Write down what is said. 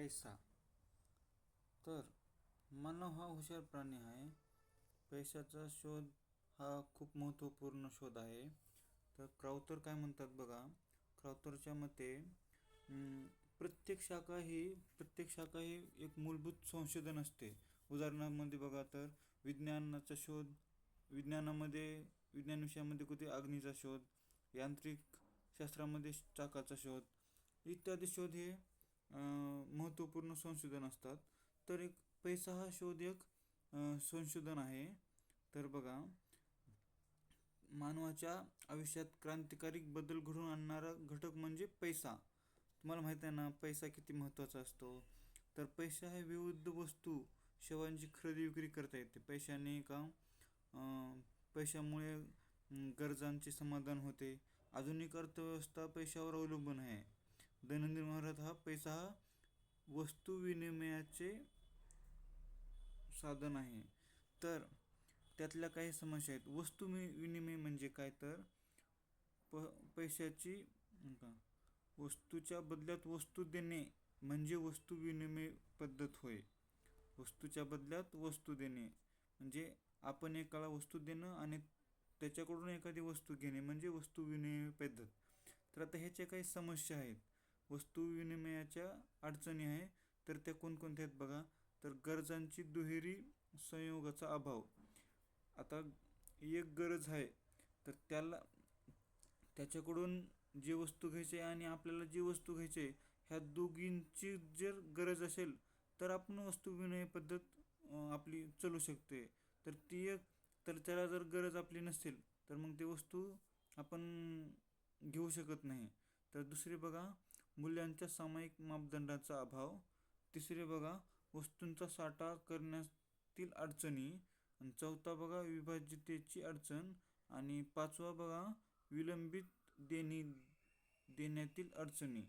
पैसा. तर मानव हा हुशार प्राणी आहे. पैशाचा शोध हा खूप महत्त्वपूर्ण शोध आहे. तर क्राउथर काय म्हणतात बघा, क्राउथरच्या मते प्रत्येक शाखा ही एक मूलभूत संशोधन असते. उदाहरणामध्ये बघा तर विज्ञानाचा शोध, विज्ञानामध्ये विज्ञान विषयामध्ये कुठे अग्नीचा शोध, यांत्रिक शास्त्रामध्ये चाकाचा शोध इत्यादी शोध हे महत्त्वपूर्ण संशोधन असतात. तर एक पैसा हा शोध एक संशोधन आहे. तर बघा, मानवाच्या आयुष्यात क्रांतिकारी बदल घडवून आणणारा घटक म्हणजे पैसा. तुम्हाला माहिती आहे ना, पैसा किती महत्त्वाचा असतो. तर पैसा हे विविध वस्तू सेवांची खरेदी विक्री करता येते. पैशामुळे गरजांचे समाधान होते. आधुनिक अर्थव्यवस्था पैशावर अवलंबून आहे. दैनंदिन व्यवहारात पैसा हा वस्तू विनिमयाचे साधन आहे. तर त्यातल्या काही समस्या आहेत. वस्तू विनिमय म्हणजे काय, तर पैशाची वस्तूच्या बदल्यात वस्तू देणे म्हणजे वस्तू विनिमय पद्धत होय. वस्तूच्या बदल्यात वस्तू देणे म्हणजे आपण एकाला वस्तू देणं आणि त्याच्याकडून एखादी वस्तू घेणे म्हणजे वस्तू विनिमय पद्धत. तर आता ह्याच्या काही समस्या आहेत. वस्तू विनिमयाच्या अडचणी आहे. तर त्या कोणकोणत्या आहेत बघा. तर गरजांची दुहेरी संयोगाचा अभाव. आता एक गरज आहे, तर त्याच्याकडून जी वस्तू घ्यायची आहे आणि आपल्याला जी वस्तू घ्यायची आहे, ह्या दोघींची जर गरज असेल तर आपण वस्तू विनिमय पद्धत आपली चालू शकते. तर त्याला जर गरज आपली नसेल तर मग ती वस्तू आपण घेऊ शकत नाही. तर दुसरे बघा, मूल्यांच्या सामायिक मापदंडाचा अभाव. तिसरे बघा, वस्तूंचा साठा करण्यातील अडचणी. आणि चौथा बघा, विभाज्यतेची अडचण. आणि पाचवा बघा, विलंबित देण्यातील अडचणी.